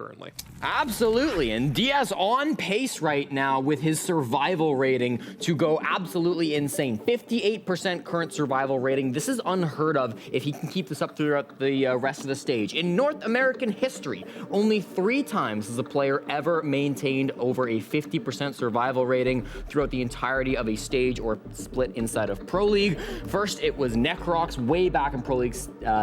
currently. Absolutely, and Diaz on pace right now with his survival rating to go absolutely insane. 58% current survival rating. This is unheard of if he can keep this up throughout the rest of the stage. In North American history, only 3 times has a player ever maintained over a 50% survival rating throughout the entirety of a stage or split inside of Pro League. First, it was Necrox way back in Pro League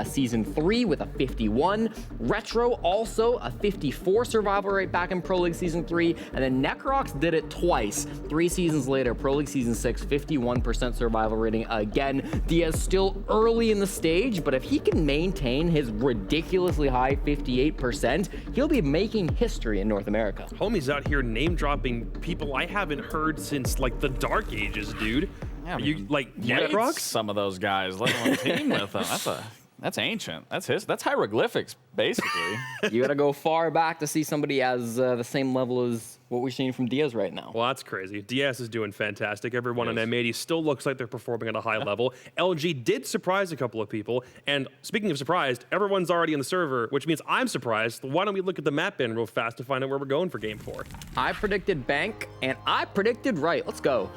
Season 3 with a 51. Retro also a 54 survival rate back in Pro League Season 3, and then Necrox did it twice. 3 seasons later, Pro League Season 6, 51% survival rating again. Diaz still early in the stage, but if he can maintain his ridiculously high 58%, he'll be making history in North America. Homie's out here name-dropping people I haven't heard since, like, the Dark Ages, dude. Yeah, you, like, Necrox? Necrox? Some of those guys, let alone team with them. That's ancient. That's hieroglyphics, basically. You gotta go far back to see somebody as the same level as what we're seeing from Diaz right now. Well, that's crazy. Diaz is doing fantastic. Everyone on M80 still looks like they're performing at a high level. LG did surprise a couple of people. And speaking of surprised, everyone's already in the server, which means I'm surprised. Why don't we look at the map bin real fast to find out where we're going for Game 4? I predicted Bank, and I predicted right. Let's go.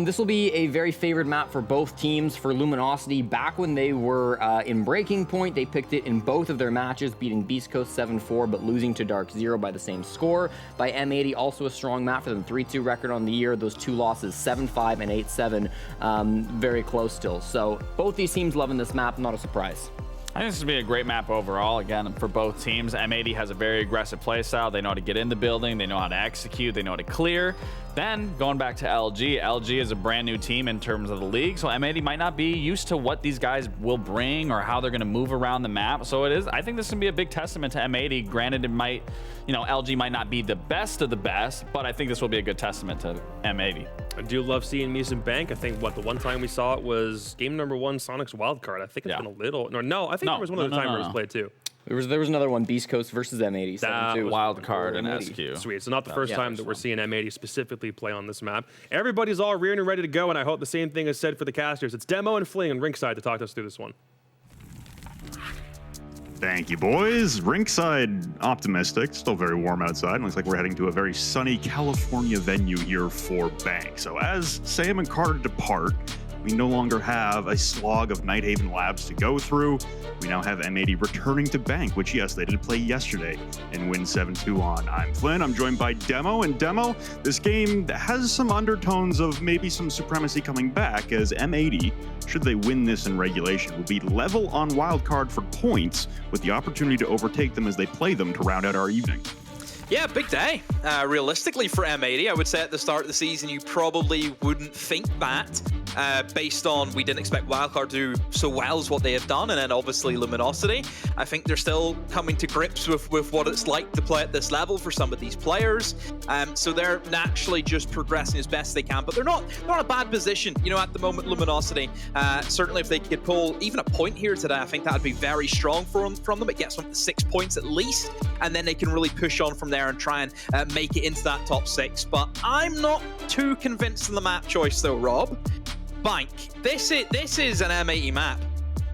This will be a very favored map for both teams. For Luminosity, back when they were in Breaking Point, they picked it in both of their matches, beating Beast Coast 7-4, but losing to Dark Zero by the same score. By M80, also a strong map for them, 3-2 record on the year. Those 2 losses, 7-5 and 8-7, very close still. So both these teams loving this map, not a surprise. I think this would be a great map overall, again, for both teams. M80 has a very aggressive play style. They know how to get in the building. They know how to execute. They know how to clear. Then, going back to LG, LG is a brand new team in terms of the league, so M80 might not be used to what these guys will bring or how they're going to move around the map. So I think this is going to be a big testament to M80. Granted, it might, LG might not be the best of the best, but I think this will be a good testament to M80. I do love seeing me some Bank. I think, the one time we saw it was game number 1, Sonic's Wildcard. I think it's been a little... No, I think there was one other time where it was played, too. There was another one, Beast Coast versus M80. That was wild card and SQ. Sweet. So not the first time that we're seeing M80 specifically play on this map. Everybody's all rearing and ready to go, and I hope the same thing is said for the casters. It's Demo and Fling and Rinkside to talk to us through this one. Thank you, boys. Rinkside optimistic. Still very warm outside. Looks like we're heading to a very sunny California venue here for Bank. So as Sam and Carter depart, we no longer have a slog of Nighthaven Labs to go through. We now have M80 returning to Bank, which, yes, they did play yesterday and win 7-2 on. I'm Flynn. I'm joined by Demo. And Demo, this game has some undertones of maybe some supremacy coming back, as M80, should they win this in regulation, will be level on wildcard for points with the opportunity to overtake them as they play them to round out our evening. Yeah, big day. Realistically for M80, I would say at the start of the season, you probably wouldn't think that based on we didn't expect Wildcard to do so well as what they have done, and then obviously Luminosity. I think they're still coming to grips with what it's like to play at this level for some of these players. So they're naturally just progressing as best they can, but they're not in a bad position, at the moment, Luminosity. Certainly if they could pull even a point here today, I think that would be very strong from them. It gets them to 6 points at least, and then they can really push on from there and try and make it into that top 6. But I'm not too convinced in the map choice though, Rob. Bank, this is an M80 map.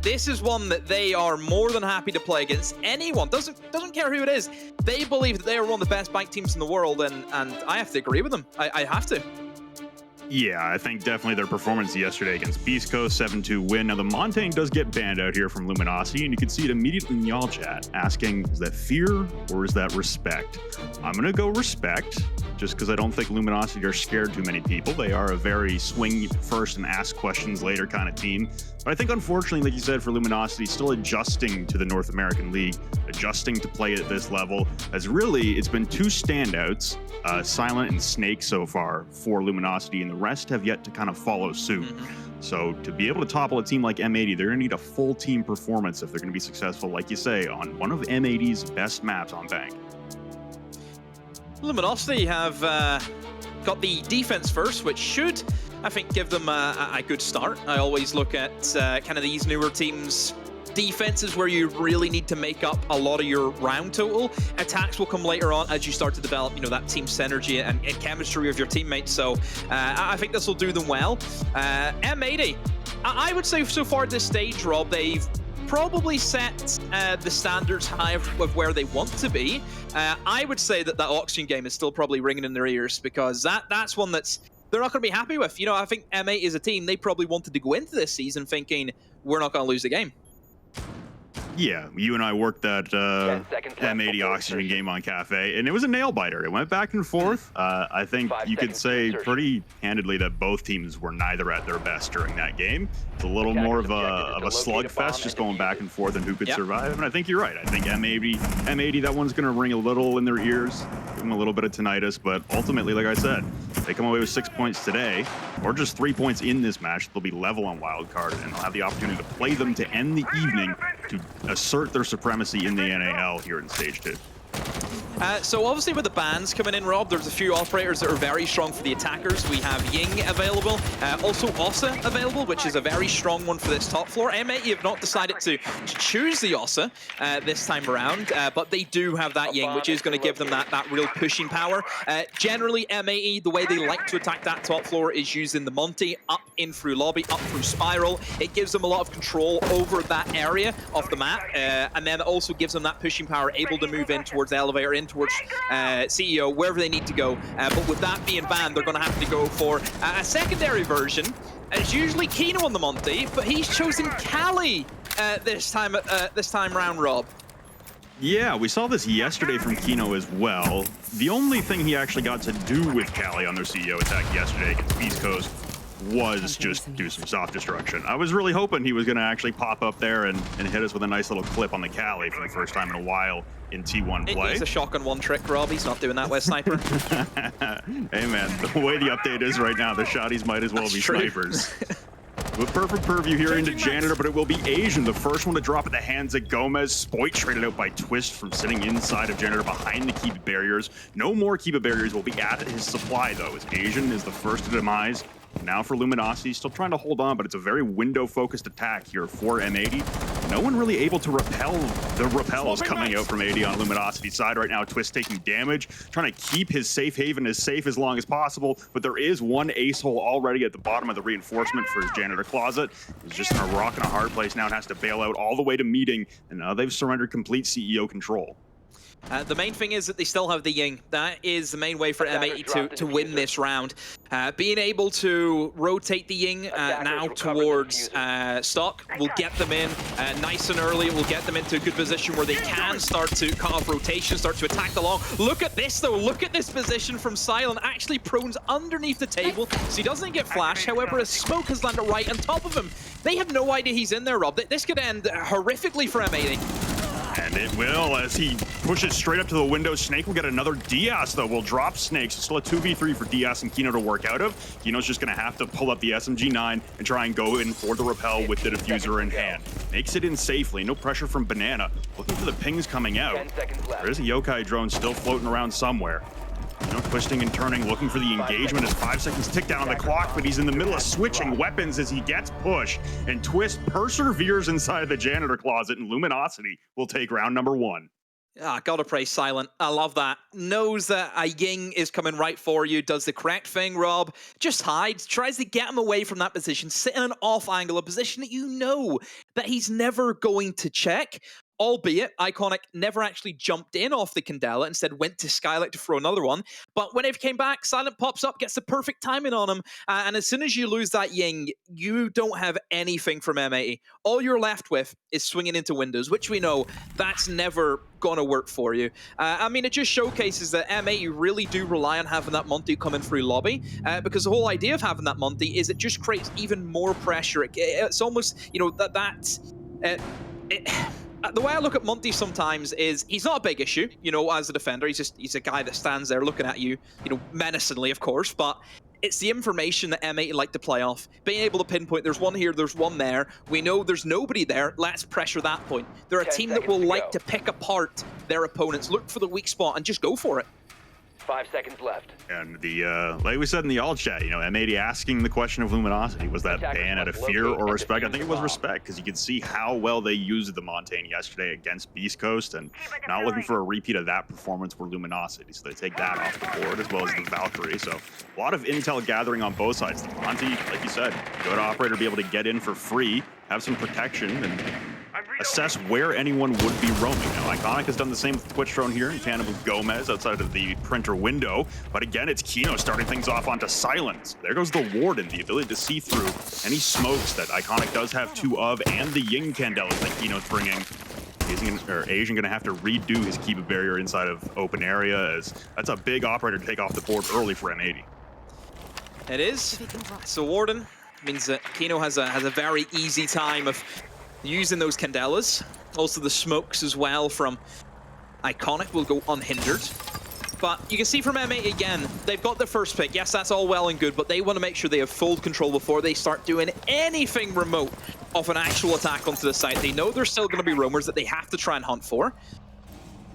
This is one that they are more than happy to play against anyone. Doesn't care who it is. They believe that they are one of the best Bank teams in the world, and I have to agree with them. I have to. Yeah, I think definitely their performance yesterday against Beast Coast, 7-2 win. Now, the Montaigne does get banned out here from Luminosity, and you can see it immediately in y'all chat, asking, is that fear or is that respect? I'm going to go respect, just because I don't think Luminosity are scared too many people. They are a very swing first and ask questions later kind of team. But I think, unfortunately, like you said, for Luminosity, still adjusting to the North American League, adjusting to play at this level, as really it's been 2 standouts, Silent and Snake so far for Luminosity, and the rest have yet to kind of follow suit. So to be able to topple a team like M80, they're going to need a full team performance if they're going to be successful, like you say, on one of M80's best maps on Bank. Luminosity have got the defense first, which should, I think, give them a good start. I always look at kind of these newer teams' defenses where you really need to make up a lot of your round total. Attacks will come later on as you start to develop, that team synergy and chemistry of your teammates. So I think this will do them well. M80, I would say so far at this stage, Rob, they've probably set the standards high of where they want to be. I would say that Oxygen game is still probably ringing in their ears, because that's one that's they're not going to be happy with. You know, I think M80 as a team, they probably wanted to go into this season thinking, we're not going to lose the game. Yeah, you and I worked that M80 Oxygen game on Cafe, and it was a nail biter. It went back and forth. I think you could say pretty handedly that both teams were neither at their best during that game. It's a little more of a slugfest, just going back and forth and who could survive. And I think you're right. I think M80, that one's going to ring a little in their ears, give them a little bit of tinnitus. But ultimately, like I said, they come away with 6 points today, or just 3 points in this match. They'll be level on wildcard, and they'll have the opportunity to play them to end the evening to assert their supremacy in the NAL here in Stage 2. So obviously with the bans coming in, Rob, there's a few operators that are very strong for the attackers. We have Ying available, also Ossa available, which is a very strong one for this top floor. M80 have not decided to choose the Ossa this time around, but they do have that Ying, which is going to give them that real pushing power. Generally, M80, the way they like to attack that top floor is using the Monty up in through lobby, up through spiral. It gives them a lot of control over that area of the map, and then it also gives them that pushing power, able to move in towards the elevator, in towards CEO, wherever they need to go. But with that being banned, they're going to have to go for a secondary version. It's usually Kino on the Monty, but he's chosen Cali this time round, Rob. Yeah, we saw this yesterday from Kino as well. The only thing he actually got to do with Cali on their CEO attack yesterday against East Coast was just do some soft destruction. I was really hoping he was going to actually pop up there and hit us with a nice little clip on the Cali for the first time in a while in T1 play. He's a shotgun one trick, Rob. He's not doing that with Sniper. Hey man, the way the update is right now, the shotties might as well be snipers. With perfect purview here into Janitor, but it will be Asian, the first one to drop at the hands of Gomez. Spoit traded out by Twist from sitting inside of Janitor behind the Kiba barriers. No more Kiba barriers will be added to his supply though, as Asian is the first to demise. Now for Luminosity, still trying to hold on, but it's a very window-focused attack here for M80. No one really able to repel the repels coming out from 80 on Luminosity's side right now. Twist taking damage, trying to keep his safe haven as safe as long as possible, but there is one ace hole already at the bottom of the reinforcement for his Janitor closet. He's just in a rock and a hard place now and has to bail out all the way to meeting, and now they've surrendered complete CEO control. The main thing is that they still have the Ying. That is the main way for M80 to win this round. Being able to rotate the Ying now towards stock will get them in nice and early. It will get them into a good position where they can start to cut off rotation, start to attack the long. Look at this though. Look at this position from Silent. Actually prones underneath the table, so he doesn't get flashed. However, his smoke has landed right on top of him. They have no idea he's in there, Rob. This could end horrifically for M80. And it will, as he pushes straight up to the window. Snake will get another. Diaz, though, will drop Snake. So still a 2v3 for Diaz and Kino to work out of. Kino's just going to have to pull up the SMG9 and try and go in for the repel with the diffuser in hand. Makes it in safely. No pressure from Banana. Looking for the pings coming out. There is a Yokai drone still floating around somewhere. You know, twisting and turning, looking for the engagement as 5 seconds tick down on the clock, but he's in the middle of switching weapons as he gets pushed. And Twist perseveres inside the Janitor closet, and Luminosity will take round number 1. Gotta praise Silent. I love that. Knows that a Ying is coming right for you, does the correct thing, Rob. Just hides, tries to get him away from that position, sit in an off angle, a position that you know that he's never going to check. Albeit, Iconic never actually jumped in off the Candela, instead went to Skylight to throw another one. But when it came back, Silent pops up, gets the perfect timing on him, and as soon as you lose that Ying, you don't have anything from M80. All you're left with is swinging into windows, which we know that's never gonna work for you. I mean, it just showcases that M80 really do rely on having that Monty coming through lobby, because the whole idea of having that Monty is it just creates even more pressure. It's almost, you know, the way I look at Monty sometimes is he's not a big issue, you know, as a defender. He's a guy that stands there looking at you, you know, menacingly, of course, but it's the information that M80 like to play off. Being able to pinpoint, there's one here, there's one there. We know there's nobody there. Let's pressure that point. They're a team that will like to pick apart their opponents, look for the weak spot, and just go for it. 5 seconds left. And the, like we said in the all chat, you know, M80 asking the question of Luminosity, was that ban out of fear or respect? I think it was respect, because you could see how well they used the Montaigne yesterday against Beast Coast, and not looking for a repeat of that performance for Luminosity. So they take that off the board, as well as the Valkyrie. So a lot of intel gathering on both sides. The Monty, like you said, good operator, be able to get in for free, have some protection, and assess where anyone would be roaming. Now, Iconic has done the same with the Twitch drone here in tandem with Gomez outside of the printer window. But again, it's Kino starting things off onto silence. There goes the Warden, the ability to see through any smokes that Iconic does have 2 of, and the Ying Candelas that Kino's bringing. Asian going to have to redo his Kiba barrier inside of open area, as that's a big operator to take off the board early for M80. It is. So Warden means that Kino has a very easy time of using those Candelas. Also the smokes as well from Iconic will go unhindered. But you can see from M80 again, they've got their first pick. Yes, that's all well and good, but they want to make sure they have full control before they start doing anything remote of an actual attack onto the site. They know there's still going to be roamers that they have to try and hunt for.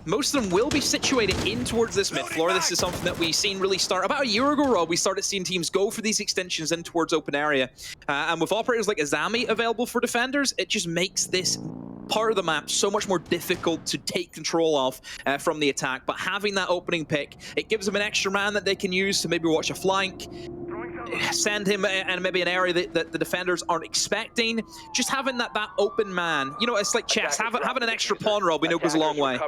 Most of them will be situated in towards this mid floor. This is something that we've seen really start about a year ago, Rob. We started seeing teams go for these extensions in towards open area. And with operators like Azami available for defenders, it just makes this part of the map so much more difficult to take control of from the attack. But having that opening pick, it gives them an extra man that they can use to maybe watch a flank, send him and maybe an area that the defenders aren't expecting. Just having that open man, you know, it's like chess. Having an extra pawn, Rob, we know goes a long way.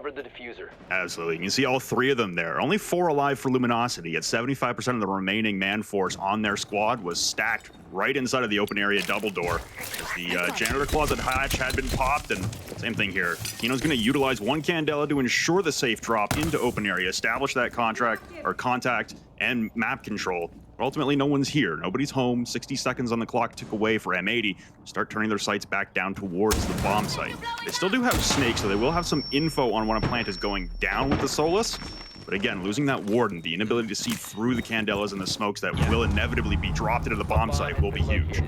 Absolutely. You can see all 3 of them there. Only 4 alive for Luminosity, yet 75% of the remaining man force on their squad was stacked right inside of the open area double door. As the janitor closet hatch had been popped, and same thing here. Kino's going to utilize 1 Candela to ensure the safe drop into open area, establish that contact and map control. But ultimately, no one's here. Nobody's home. 60 seconds on the clock took away for M80 to start turning their sights back down towards the bomb site. They still do have Snake, so they will have some info on when a plant is going down with the Solus. But again, losing that Warden, the inability to see through the Candelas and the smokes that will inevitably be dropped into the bomb site will be huge.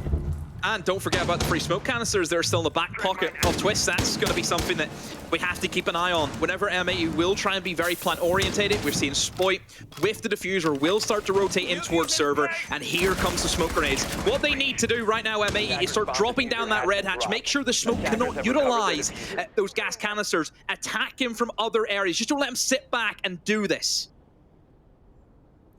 And don't forget about the free smoke canisters. They're still in the back pocket of Twist. That's going to be something that we have to keep an eye on. Whenever M80 will try and be very plant-orientated, we're seeing Spoit with the diffuser will start to rotate in towards server, and here comes the smoke grenades. What they need to do right now, M80, is start dropping down that red hatch, make sure the smoke cannot utilize those gas canisters, attack him from other areas. Just don't let him sit back and do this.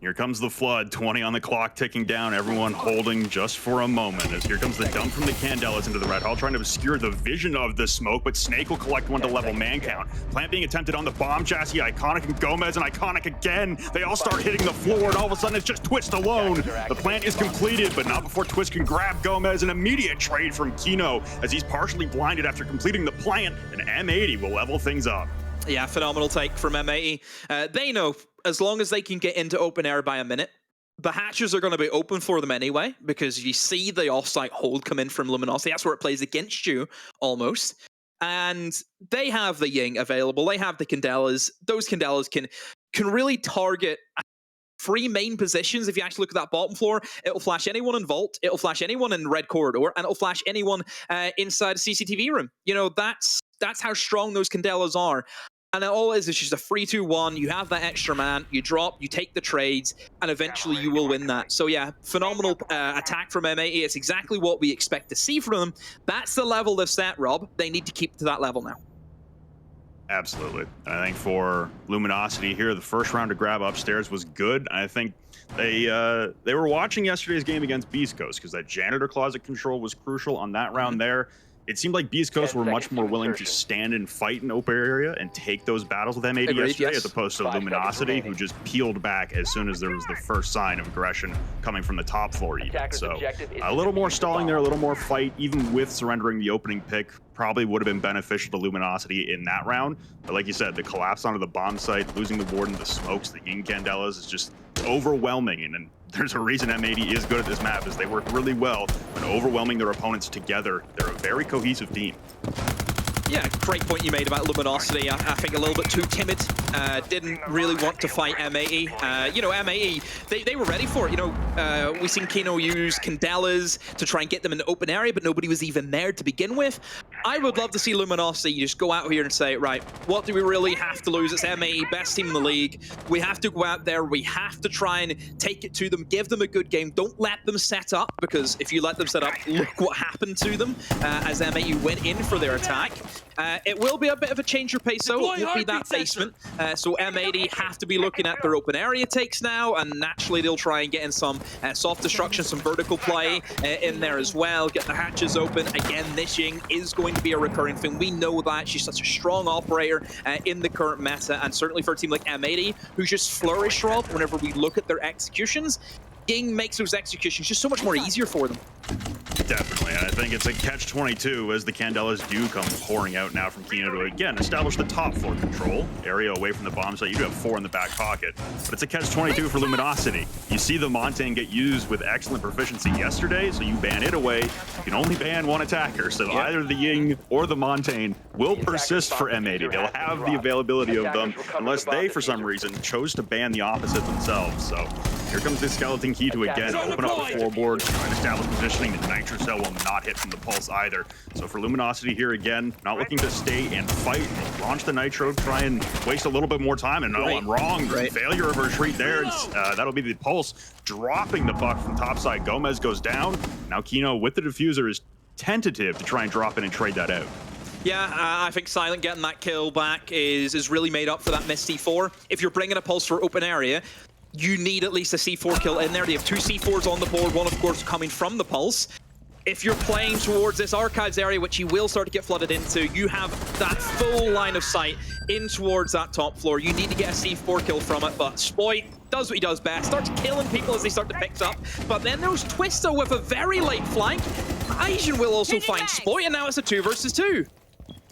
Here comes the flood, 20 on the clock, ticking down, everyone holding just for a moment. As here comes the dump from the Candelas into the red hall, trying to obscure the vision of the smoke, but Snake will collect 1 to level man count. Plant being attempted on the bomb chassis, Iconic and Gomez, and Iconic again. They all start hitting the floor, and all of a sudden it's just Twist alone. The plant is completed, but not before Twist can grab Gomez. An immediate trade from Kino, as he's partially blinded after completing the plant, and M80 will level things up. Yeah, phenomenal take from M80. They know as long as they can get into open air by a minute, the hatches are going to be open for them anyway, because you see the offsite hold come in from Luminosity. That's where it plays against you, almost. And they have the Ying available. They have the Candelas. Those Candelas can really target 3 main positions. If you actually look at that bottom floor, it'll flash anyone in Vault, it'll flash anyone in Red Corridor, and it'll flash anyone inside a CCTV room. You know, that's how strong those Candelas are. And it all is just a 3-2-1. You have that extra man, you drop, you take the trades, and eventually you will win that. So yeah, phenomenal attack from M80. It's exactly what we expect to see from them. That's the level they've set, Rob. They need to keep to that level now. Absolutely. And I think for Luminosity here, the first round to grab upstairs was good. I think they were watching yesterday's game against Beast Coast, because that janitor closet control was crucial on that round there. It seemed like Beast Coast were much more willing to stand and fight in open area and take those battles with M80 yesterday, as opposed to Luminosity, who just peeled back as soon as there was the first sign of aggression coming from the top floor even. So a little more stalling there, a little more fight, even with surrendering the opening pick, probably would have been beneficial to Luminosity in that round. But like you said, the collapse onto the bomb site, losing the Warden, the smokes, the Ying Candelas is just overwhelming. And there's a reason M80 is good at this map, is they work really well when overwhelming their opponents together. They're a very cohesive team. Yeah, great point you made about Luminosity. I think a little bit too timid. Didn't really want to fight M80. You know, M80, they were ready for it. You know, we seen Kino use Candelas to try and get them in the open area, but nobody was even there to begin with. I would love to see Luminosity just go out here and say, right, what do we really have to lose? It's M80, best team in the league. We have to go out there. We have to try and take it to them, give them a good game. Don't let them set up, because if you let them set up, look what happened to them as M80 went in for their attack. It will be a bit of a change of pace, though. It will be that basement. So M80 have to be looking at their open area takes now, and naturally they'll try and get in some soft destruction, some vertical play in there as well. Get the hatches open. Again, this Ying is going going to be a recurring thing. We know that. She's such a strong operator in the current meta, and certainly for a team like M80, who just flourish, Rob, whenever we look at their executions. Ging makes those executions just so much more easier for them. Definitely, and I think it's a catch-22 as the Candelas do come pouring out now from Kino to, again, establish the top floor control area away from the bomb site. You do have 4 in the back pocket, but it's a catch-22 for Luminosity. You see the Montaigne get used with excellent proficiency yesterday, so you ban it away. You can only ban one attacker, so either the Ying or the Montaigne will persist for M80. They'll have the availability of them unless they, for some reason, chose to ban the opposite themselves. So here comes the Skeleton Key to again open up the floorboard, try to establish positioning. The Nitro Cell will not hit from the Pulse either. So for Luminosity here again, not looking to stay and fight, launch the Nitro, try and waste a little bit more time. And no, I'm wrong. Failure of a retreat there. That'll be the Pulse dropping the buck from topside. Gomez goes down. Now Kino with the diffuser is tentative to try and drop in and trade that out. Yeah, I think Silent getting that kill back is really made up for that missed C4. If you're bringing a Pulse for open area, you need at least a C4 kill in there. They have 2 C4s on the board, one of course coming from the Pulse. If you're playing towards this Archives area, which you will start to get flooded into, you have that full line of sight in towards that top floor. You need to get a C4 kill from it, but Spoit does what he does best, starts killing people as they start to pick up. But then there's Twister with a very late flank. Asian will also find Spoit, and now it's a 2 versus 2.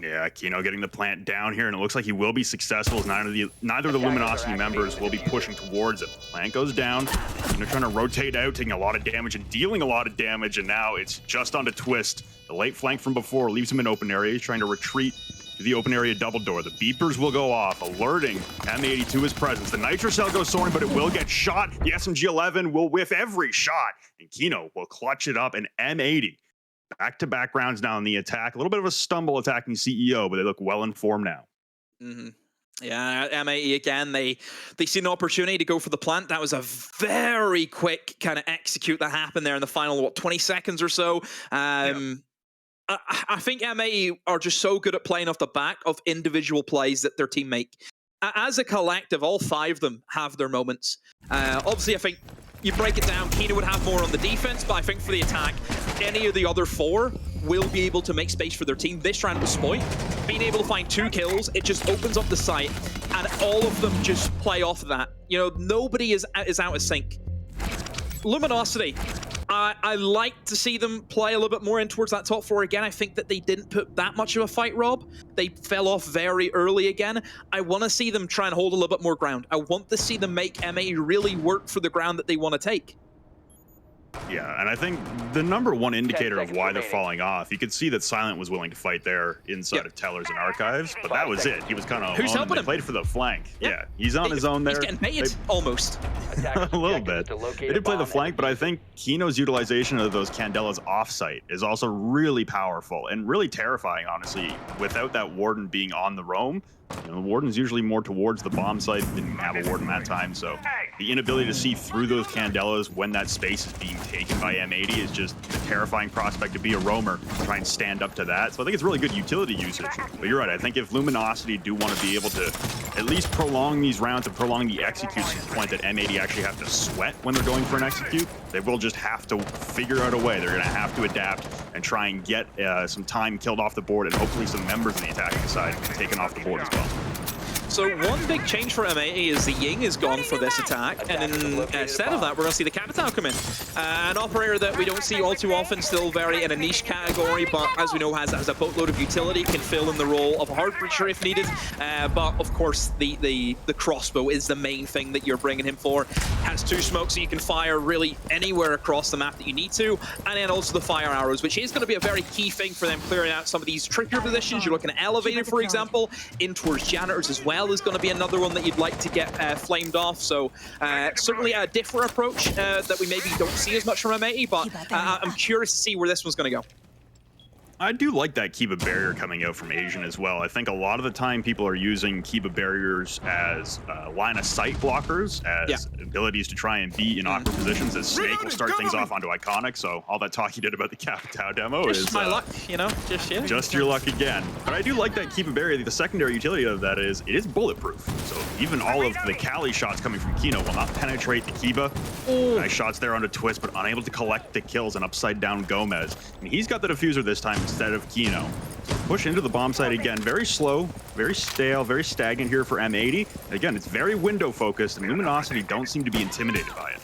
Yeah, Kino getting the plant down here, and it looks like he will be successful as neither of the Luminosity members will be pushing towards it. Plant goes down, Kino trying to rotate out, taking a lot of damage and dealing a lot of damage, and now it's just onto Twist. The late flank from before leaves him in open area. He's trying to retreat to the open area double door. The beepers will go off, alerting M80 to his presence. The Nitro Cell goes soaring, but it will get shot. The SMG-11 will whiff every shot, and Kino will clutch it up, and M80 back-to-back rounds now in the attack. A little bit of a stumble attacking CEO, but they look well informed now. Yeah, M80 again, they see an opportunity to go for the plant. That was a very quick kind of execute that happened there in the final, 20 seconds or so. I think M80 are just so good at playing off the back of individual plays that their team make. As a collective, all 5 of them have their moments. Obviously, I think you break it down, Kino would have more on the defense, but I think for the attack, any of the other 4 will be able to make space for their team. This round was Spoit. Being able to find 2 kills, it just opens up the site, and all of them just play off of that. You know, nobody is out of sync. Luminosity, I like to see them play a little bit more in towards that top floor again. I think that they didn't put that much of a fight, Rob. They fell off very early again. I want to see them try and hold a little bit more ground. I want to see them make M80 really work for the ground that they want to take. Yeah, and I think the #1 indicator of why they're falling off, you could see that Silent was willing to fight there inside of Tellers and Archives, but that was it. He was kind of Who's helping him? Played for the flank. Yeah, he's on his own there. He's getting baited, almost. A little bit. They did play the flank, but I think Kino's utilization of those Candelas offsite is also really powerful and really terrifying, honestly, without that Warden being on the roam. You know, the Warden's usually more towards the bomb site. Didn't have a Warden that time, so the inability to see through those Candelas when that space is being taken by M80 is just a terrifying prospect to be a roamer, try and stand up to that. So I think it's really good utility usage. But you're right, I think if Luminosity do want to be able to at least prolong these rounds and prolong the executes to the point that M80 actually have to sweat when they're going for an execute, they will just have to figure out a way. They're going to have to adapt and try and get some time killed off the board, and hopefully some members on the attacking side taken off the board as well. So one big change for M80 is the Ying is gone for this attack, and instead of that, we're going to see the Capital come in. An operator that we don't see all too often, still very in a niche category, but as we know has a boatload of utility, can fill in the role of a hard breacher if needed. But of course, the crossbow is the main thing that you're bringing him for. Has 2 smokes, so you can fire really anywhere across the map that you need to, and then also the fire arrows, which is going to be a very key thing for them clearing out some of these trickier positions. You're looking at Elevator, for example, in towards Janitors as well is going to be another one that you'd like to get flamed off. So certainly a different approach that we maybe don't see as much from M80, but I'm curious to see where this one's going to go. I do like that Kiba barrier coming out from Asian as well. I think a lot of the time people are using Kiba barriers as line of sight blockers, as abilities to try and be in awkward positions, as Snake will start things off onto Iconic. So all that talk you did about the Capitao demo just is my luck, you know, just your luck again. But I do like that Kiba barrier. The secondary utility of that is it is bulletproof. So even all of the Cali shots coming from Kino will not penetrate the Kiba. Nice shots there onto Twist, but unable to collect the kills and upside down Gomez. And he's got the diffuser this time instead of Kino. Push into the bomb site again. Very slow, very stale, very stagnant here for M80. Again, it's very window focused, and Luminosity don't seem to be intimidated by it.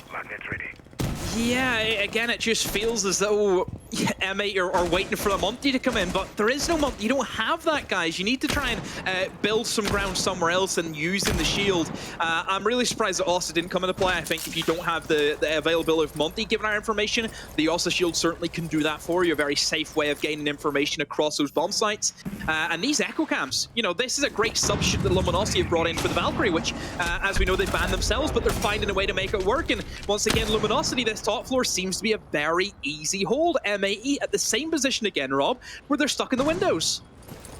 Yeah, again, it just feels as though M8 are waiting for a Monty to come in, but there is no Monty. You don't have that, guys. You need to try and build some ground somewhere else and using the shield. I'm really surprised that Ossa didn't come into play. I think if you don't have the availability of Monty, given our information, the Ossa shield certainly can do that for you. A very safe way of gaining information across those bomb sites. And these echo cams, you know, this is a great substitute that Luminosity have brought in for the Valkyrie, which, as we know, they banned themselves, but they're finding a way to make it work. And once again, Luminosity, this top floor seems to be a very easy hold. M80 at the same position again, Rob, where they're stuck in the windows.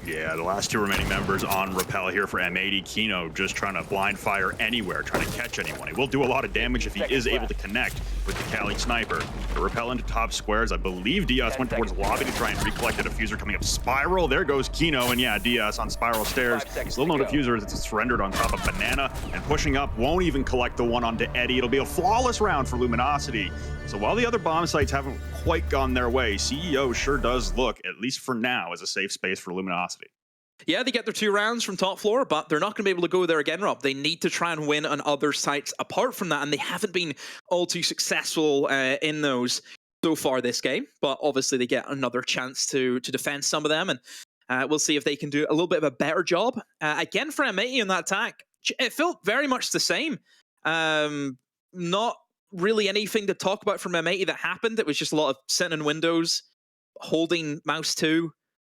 Yeah, the last two remaining members on Rappel here for M80. Kino just trying to blind fire anywhere, trying to catch anyone. He will do a lot of damage if he is able to connect with the Cali sniper. The Rappel into top squares. I believe Diaz went towards lobby to try and recollect a diffuser coming up spiral. There goes Kino, and yeah, Diaz on spiral stairs. Still no diffuser. It's surrendered on top of Banana, and pushing up won't even collect the one onto Eddie. It'll be a flawless round for Luminosity. So while the other bomb sites haven't quite gone their way, CEO sure does look, at least for now, as a safe space for Luminosity. Yeah, they get their 2 rounds from top floor, but they're not going to be able to go there again, Rob. They need to try and win on other sites apart from that, and they haven't been all too successful in those so far this game. But obviously, they get another chance to defend some of them, and we'll see if they can do a little bit of a better job. Again, for M80 in that attack, it felt very much the same. Not really anything to talk about from M80 that happened. It was just a lot of sitting in windows, holding mouse 2.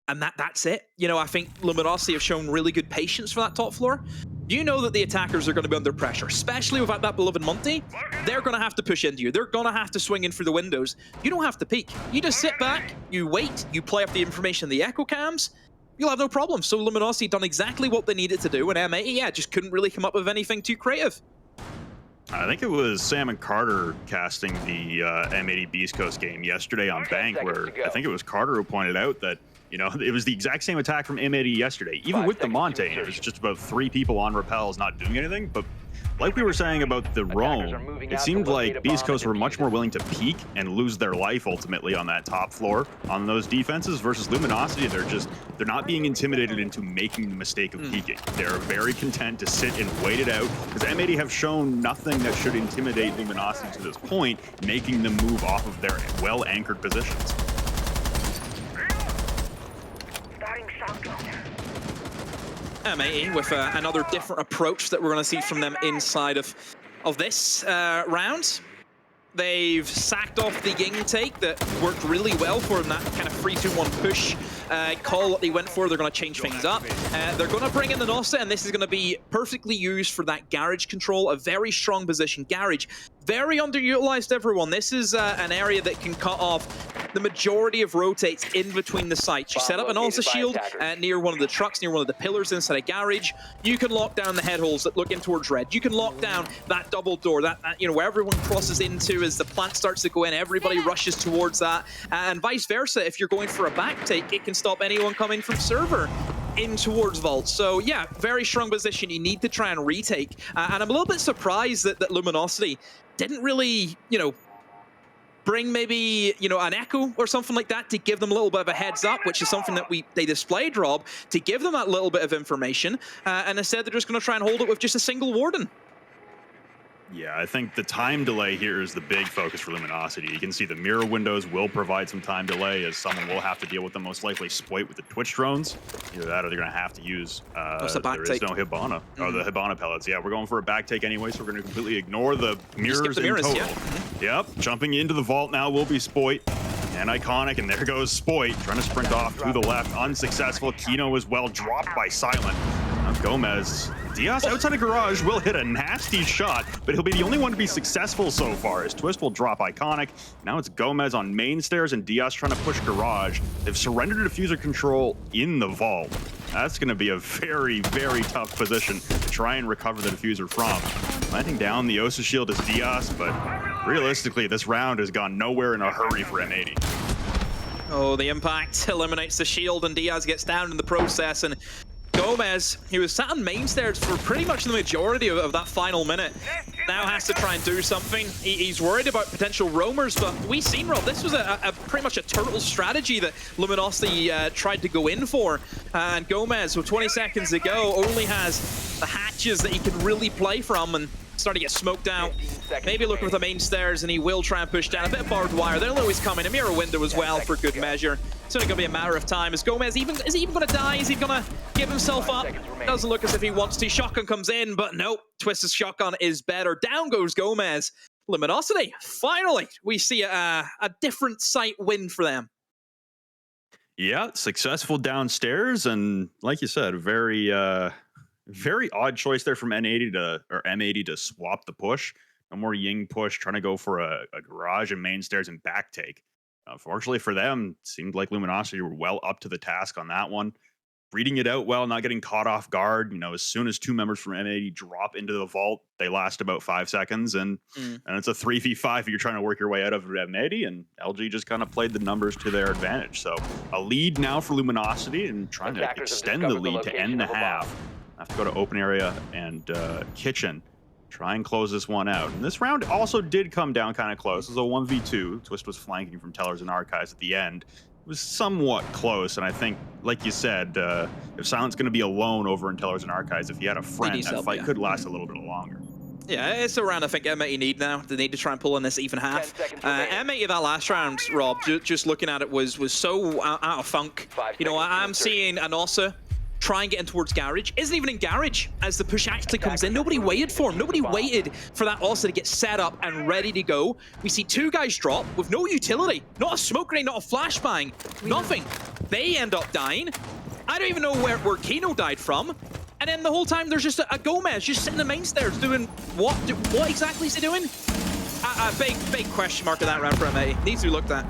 And that's it. You know, I think Luminosity have shown really good patience for that top floor. You know that the attackers are going to be under pressure, especially without that beloved Monty. They're going to have to push into you. They're going to have to swing in through the windows. You don't have to peek. You just sit back, you wait, you play up the information in the echo cams, you'll have no problem. So Luminosity done exactly what they needed to do, and M80, yeah, just couldn't really come up with anything too creative. I think it was Sam and Carter casting the M80 Beast Coast game yesterday on Bank, where I think it was Carter who pointed out that, you know, it was the exact same attack from M80 yesterday. Even with the Montaigne, it was just about 3 people on rappels not doing anything. But like we were saying about the Roam, it seemed like Beast Coast were much more willing to peek and lose their life ultimately on that top floor on those defenses versus Luminosity. They're not being intimidated into making the mistake of peeking. They're very content to sit and wait it out, because M80 have shown nothing that should intimidate Luminosity to this point, making them move off of their well-anchored positions. M80 with another different approach that we're going to see from them inside of this round. They've sacked off the Ying take that worked really well for them, that kind of 3-2-1 push call that they went for. They're going to change things up. They're going to bring in the Nossa, and this is going to be perfectly used for that garage control, a very strong position. Garage, very underutilized, everyone. This is an area that can cut off the majority of rotates in between the sites. You set up an Nossa shield near one of the trucks, near one of the pillars inside a garage. You can lock down the head holes that look in towards red. You can lock down that double door, that you know, where everyone crosses into as the plant starts to go in. Everybody rushes towards that, and vice versa. If you're going for a back take, it can stop anyone coming from server in towards Vault. So yeah, very strong position. You need to try and retake. And I'm a little bit surprised that Luminosity didn't really, you know, bring maybe, you know, an echo or something like that to give them a little bit of a heads up, which is something that they displayed, Rob, to give them that little bit of information. And instead, they're just going to try and hold it with just a single Warden. Yeah, I think the time delay here is the big focus for Luminosity. You can see the mirror windows will provide some time delay, as someone will have to deal with the most likely Sploit with the Twitch drones. Either that or they're going to have to use, there is no Hibana, or the Hibana pellets. Yeah, we're going for a back take anyway, so we're going to completely ignore the mirrors in total. Yeah. Yep, jumping into the vault now will be Sploit and Iconic, and there goes Sploit, trying to sprint off to the left, unsuccessful. Kino as well, dropped by Silent. Now Gomez. Diaz outside of garage will hit a nasty shot, but he'll be the only one to be successful so far, as Twist will drop Iconic. Now it's Gomez on main stairs and Diaz trying to push garage. They've surrendered diffuser control in the vault. That's going to be a very, very tough position to try and recover the diffuser from. Landing down the Osa shield is Diaz, but realistically, this round has gone nowhere in a hurry for M80. Oh, the impact eliminates the shield, and Diaz gets down in the process, and Gomez, he was sat on main stairs for pretty much the majority of that final minute. now has to try and do something. He's worried about potential roamers, but we've seen, Rob, this was a pretty much a turtle strategy that Luminosity tried to go in for. And Gomez, with 20 seconds to go, only has the hatches that he can really play from, and starting to get smoked out. Maybe looking for the main stairs, and he will try and push down. A bit of barbed wire. They'll always come in. A mirror window as well for good measure. It's only going to be a matter of time. Is Gomez is he even going to die? Is he going to give himself up? Doesn't look as if he wants to. Shotgun comes in, but nope. Twist's shotgun is better. Down goes Gomez. Luminosity, finally, we see a different sight win for them. Yeah, successful downstairs, and like you said, very odd choice there from M80 to swap the push. No more Ying push, trying to go for a garage and main stairs and back take. Fortunately for them, it seemed like Luminosity were well up to the task on that one. Reading it out well, not getting caught off guard. As soon as two members from M80 drop into the vault, they last about 5 seconds, and it's a 3v5 if you're trying to work your way out of M80, and LG just kind of played the numbers to their advantage. So a lead now for Luminosity, and trying to extend the lead to end the half. Have to go to open area and kitchen. Try and close this one out. And this round also did come down kind of close. It was a 1v2. Twist was flanking from Tellers and Archives at the end. It was somewhat close, and I think, like you said, if Silent's going to be alone over in Tellers and Archives, if he had a friend, that fight could last a little bit longer. Yeah, it's a round I think M80 need now. They need to try and pull in this even half. M80 that last round, Rob, just looking at it, was so out of funk. I'm seeing Anosa try and get in towards Garage. Isn't even in Garage as the push actually comes in. Nobody waited for him. Nobody waited for that Osa to get set up and ready to go. We see two guys drop with no utility. Not a smoke grenade, not a flashbang, nothing. They end up dying. I don't even know where Kino died from. And then the whole time there's just a Gomez just sitting in the main stairs doing what? What exactly is he doing? A big question mark in that round for M80. Needs to be looked at.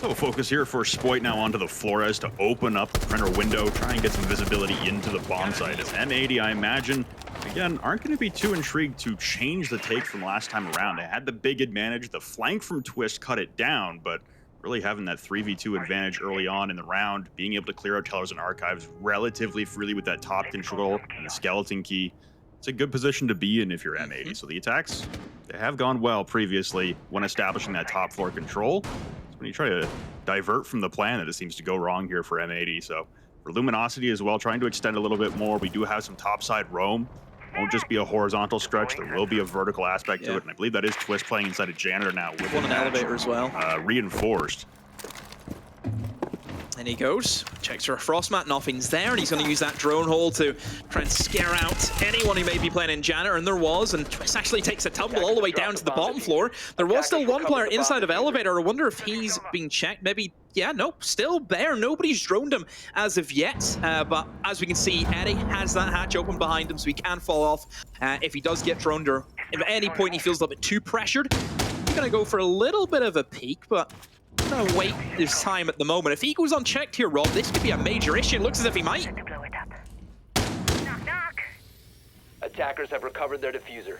So focus here for Spoit now onto the Flores to open up the printer window, try and get some visibility into the bomb site. As M80, I imagine, again, aren't going to be too intrigued to change the take from last time around. They had the big advantage. The flank from Twist cut it down, but really having that 3v2 advantage early on in the round, being able to clear out Tellers and Archives relatively freely with that top control and the skeleton key. It's a good position to be in if you're M80. So the attacks, they have gone well previously when establishing that top floor control. When you try to divert from the plan, that it seems to go wrong here for M80. So for Luminosity as well, trying to extend a little bit more. We do have some topside roam. Won't just be a horizontal stretch. There will be a vertical aspect to it. And I believe that is Twist playing inside a janitor now with an elevator as well. Reinforced. And he goes, checks for a frost mat, nothing's there, and he's going to use that drone hole to try and scare out anyone who may be playing in janitor, and there was, and Twist actually takes a tumble all the way down to the bottom floor. There was still one player inside of elevator. I wonder if he's being checked. Maybe, yeah, nope, still there. Nobody's droned him as of yet, but as we can see, Eddie has that hatch open behind him, so he can fall off if he does get droned, or if at any point he feels a little bit too pressured. He's going to go for a little bit of a peek, but I'm gonna wait his time at the moment. If he goes unchecked here, Rob, this could be a major issue. It looks as if he might. Knock, knock. Attackers have recovered their diffuser.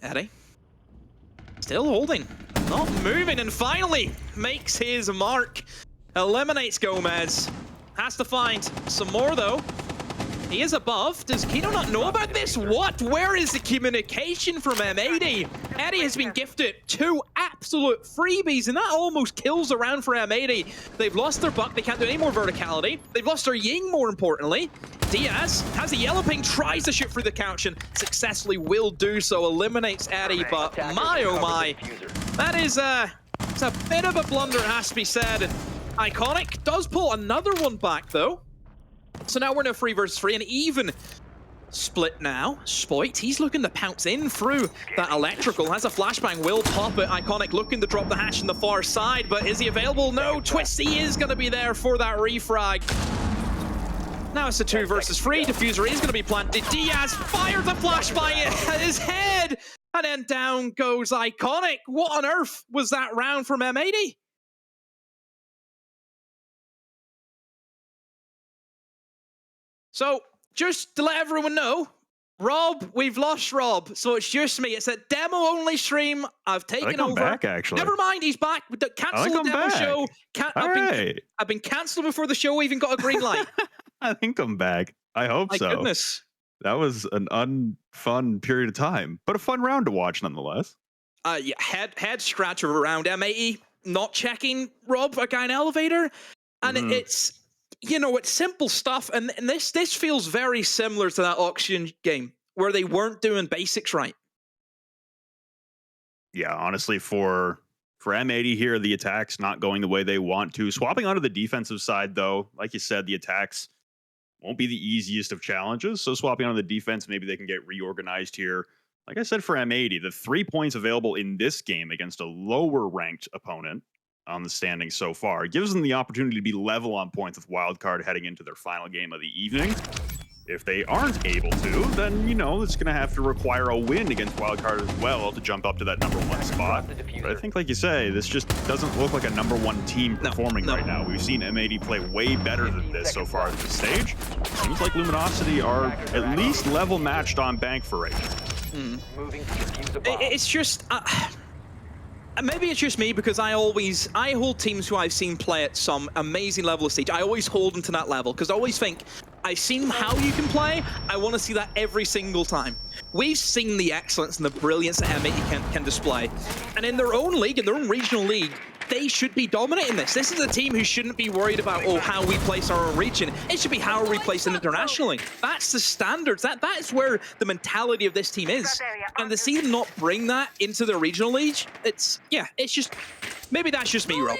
Eddie. Still holding. Not moving, and finally makes his mark. Eliminates Gomez. Has to find some more, though. He is above. Does Kino not know about this? What? Where is the communication from M80? Eddie has been gifted 2 absolute freebies, and that almost kills the round for M80. They've lost their buck. They can't do any more verticality. They've lost their Ying, more importantly. Diaz has a yellow ping, tries to shoot through the couch, and successfully will do so. Eliminates Eddie, but my oh my. That is it's a bit of a blunder, it has to be said. And Iconic does pull another one back, though. So now we're in a 3 versus 3, and even split now. Spoit, he's looking to pounce in through that electrical. Has a flashbang, will pop it. Iconic looking to drop the hatch in the far side, but is he available? No, Twist, he is going to be there for that refrag. Now it's a 2 versus 3. Diffuser is going to be planted. Diaz fires a flashbang at his head, and then down goes Iconic. What on earth was that round from M80? So, just to let everyone know, Rob, we've lost Rob, so it's just me. It's a demo-only stream. I've taken over. I'm back, actually. Never mind, he's back. Cancel the demo show. I've been cancelled before the show even got a green light. I think I'm back. I hope so. My goodness. That was an unfun period of time, but a fun round to watch nonetheless. Yeah, head scratcher around M80, not checking Rob a guy in elevator, and it's, you know, it's simple stuff, and this feels very similar to that auction game where they weren't doing basics right. Yeah, honestly, for M80 here, the attacks not going the way they want to. Swapping onto the defensive side, though, like you said, the attacks won't be the easiest of challenges. So swapping on the defense, maybe they can get reorganized here. Like I said, for M80, the 3 points available in this game against a lower ranked opponent on the standings so far gives them the opportunity to be level on points with Wildcard heading into their final game of the evening. If they aren't able to, then, you know, it's going to have to require a win against Wildcard as well to jump up to that #1 spot. But I think, like you say, this just doesn't look like a #1 team performing right now. We've seen M80 play way better than this so far at this stage. Seems like Luminosity are at least level matched on bank for right now. It's just... maybe it's just me, because I hold teams who I've seen play at some amazing level of stage. I always hold them to that level, because I always think, I've seen how you can play, I want to see that every single time. We've seen the excellence and the brilliance that M80 can display. And in their own league, in their own regional league, they should be dominating this. This is a team who shouldn't be worried about, oh, how we place our own region. It should be how are we placing internationally. That's the standards. That is where the mentality of this team is. And to see them not bring that into the regional league, it's just, maybe that's just me, Rob.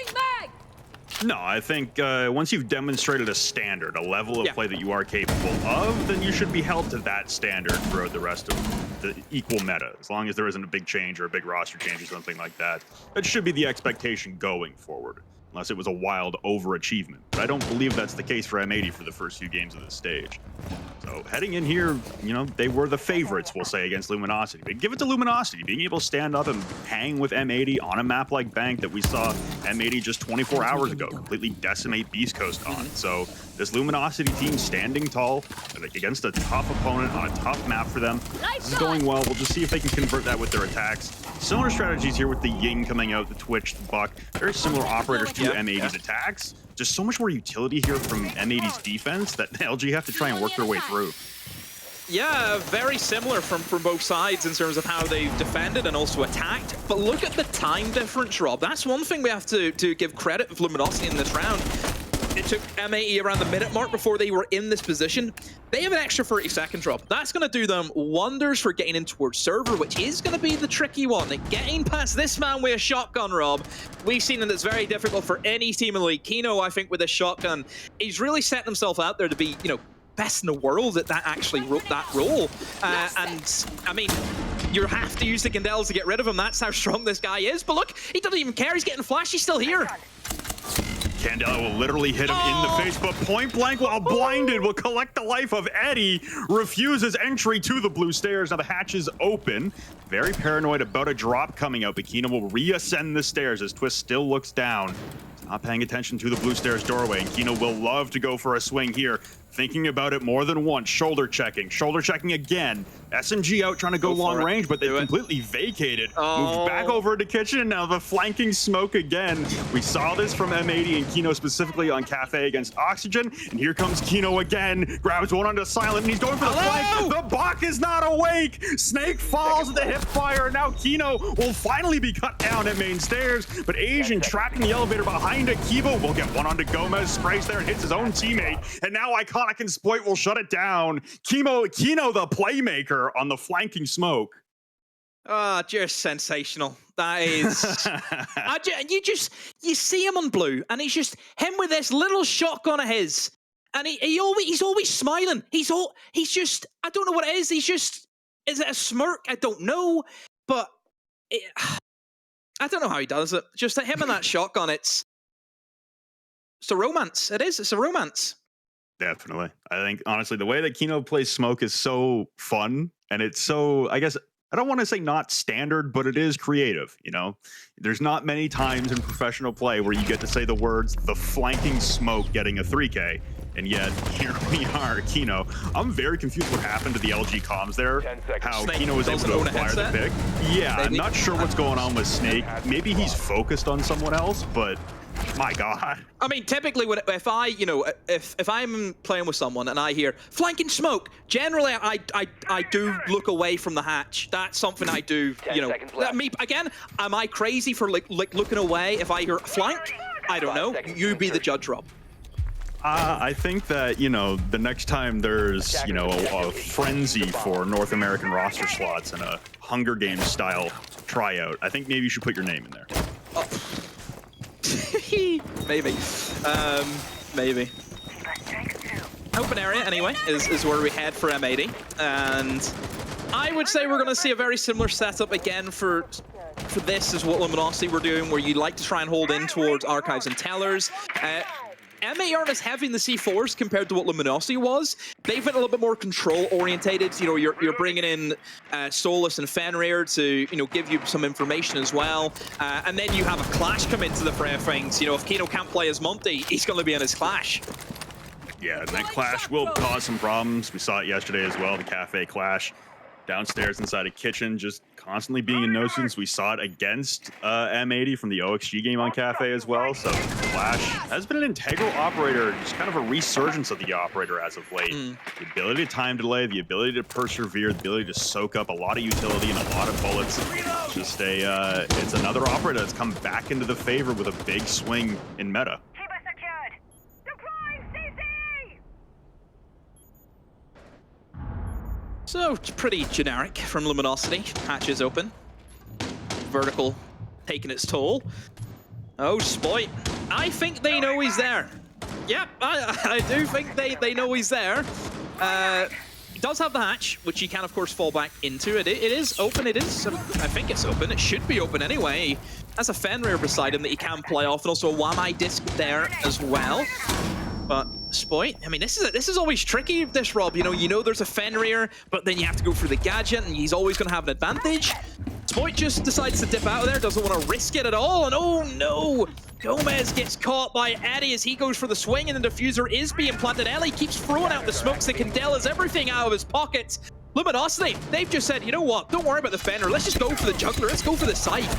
No, I think once you've demonstrated a standard, a level of play that you are capable of, then you should be held to that standard throughout the rest of the equal meta. As long as there isn't a big change or a big roster change or something like that, that should be the expectation going forward, unless it was a wild overachievement. But I don't believe that's the case for M80 for the first few games of this stage. So heading in here, you know, they were the favorites, we'll say, against Luminosity. But give it to Luminosity, being able to stand up and hang with M80 on a map like Bank that we saw M80 just 24 hours ago completely decimate Beast Coast on. So this Luminosity team standing tall against a tough opponent on a tough map for them. This is going well. We'll just see if they can convert that with their attacks. Similar strategies here with the Ying coming out, the Twitch, the Buck. Very similar operators to M80's attacks. Just so much more utility here from M80's defense that LG have to try and work their way through. Yeah, very similar from both sides in terms of how they've defended and also attacked. But look at the time difference, Rob. That's one thing we have to give credit of Luminosity in this round. It took M80 around the minute mark before they were in this position. They have an extra 30 seconds, Rob. That's going to do them wonders for getting in towards server, which is going to be the tricky one. Getting past this man with a shotgun, Rob, we've seen that it's very difficult for any team in the league. Kino, I think, with a shotgun, he's really set himself out there to be, you know, best in the world at that actually that role. And, I mean, you have to use the Gandels to get rid of him. That's how strong this guy is. But look, he doesn't even care. He's getting flashed. He's still here. Candela will literally hit him in the face, but point blank, while blinded, will collect the life of Eddie. Refuses entry to the blue stairs. Now the hatch is open. Very paranoid about a drop coming out, but Keenan will reascend the stairs as Twist still looks down. Not paying attention to the blue stairs doorway, and Kino will love to go for a swing here. Thinking about it more than once, shoulder checking again. SMG out trying to go long range, but they completely vacated. Moved back over to kitchen, and now the flanking smoke again. We saw this from M80 and Kino specifically on Cafe against Oxygen, and here comes Kino again. Grabs one onto Silent, and he's going for the flank. The Bach is not awake. Snake falls at the hip fire. Now Kino will finally be cut down at main stairs, but Asian trapped in the elevator behind Akibo will get one onto Gomez, sprays there and hits his own teammate, and now Iconic and Sploit will shut it down. Kino the playmaker on the flanking smoke. Just sensational. That is... you see him on blue, and he's just him with this little shotgun of his, and he's always smiling. He's just, I don't know what it is. Is it a smirk? I don't know, but I don't know how he does it. Just him and that shotgun, it's a romance. It is. It's a romance. Definitely. I think, honestly, the way that Kino plays smoke is so fun, and it's so, I guess, I don't want to say not standard, but it is creative, you know? There's not many times in professional play where you get to say the words, the flanking smoke getting a 3K. And yet, here we are, Kino. I'm very confused what happened to the LG comms there. 10 seconds. How Snake Kino was able doesn't to own a acquire the headset? pick. Yeah, I'm Maybe. not sure what's going on with Snake. Maybe he's focused on someone else, but my God. I mean, typically, if I, if I'm playing with someone and I hear flanking smoke, generally I do look away from the hatch. That's something I do. 10 seconds left. Me again. Am I crazy for like looking away if I hear flank? I don't 5 know. seconds You to be the insertion. judge, Rob. I think that, the next time there's, a frenzy for North American roster slots and a Hunger Games style tryout, I think maybe you should put your name in there. Maybe. Maybe. Open area, anyway, is where we head for M80. And I would say we're going to see a very similar setup again for this is what Luminosity were doing, where you like to try and hold in towards Archives and Tellers. M80 aren't as heavy in the C4s compared to what Luminosity was. They've been a little bit more control-orientated. You're bringing in Solus and Fenrir to, give you some information as well. And then you have a Clash come into the fray of things. If Kino can't play as Monty, he's going to be in his Clash. Yeah, and that Clash will cause some problems. We saw it yesterday as well, the Cafe Clash. Downstairs inside a kitchen, just constantly being a nuisance. We saw it against M80 from the OXG game on Cafe as well. So Clash has been an integral operator, just kind of a resurgence of the operator as of late. The ability to time delay, the ability to persevere, the ability to soak up a lot of utility and a lot of bullets. It's just it's another operator that's come back into the favor with a big swing in meta. So, it's pretty generic from Luminosity. Hatches open. Vertical taking its toll. Oh, Spoit. I think they know he's there. Yep, I do think they know he's there. He does have the hatch, which he can, of course, fall back into. It is open. It is. I think it's open. It should be open anyway. He has a Fenrir beside him that he can play off, and also a Wamai disc there as well. But Spoit, I mean, this is always tricky, this, Rob. You know there's a Fenrir, but then you have to go for the gadget, and he's always going to have an advantage. Spoit just decides to dip out of there, doesn't want to risk it at all, and oh no! Gomez gets caught by Eddie as he goes for the swing, and the diffuser is being planted. Ellie keeps throwing out the smokes, and Candelas everything out of his pockets. Luminosity, they've just said, you know what? Don't worry about the Fenrir. Let's just go for the juggler. Let's go for the site.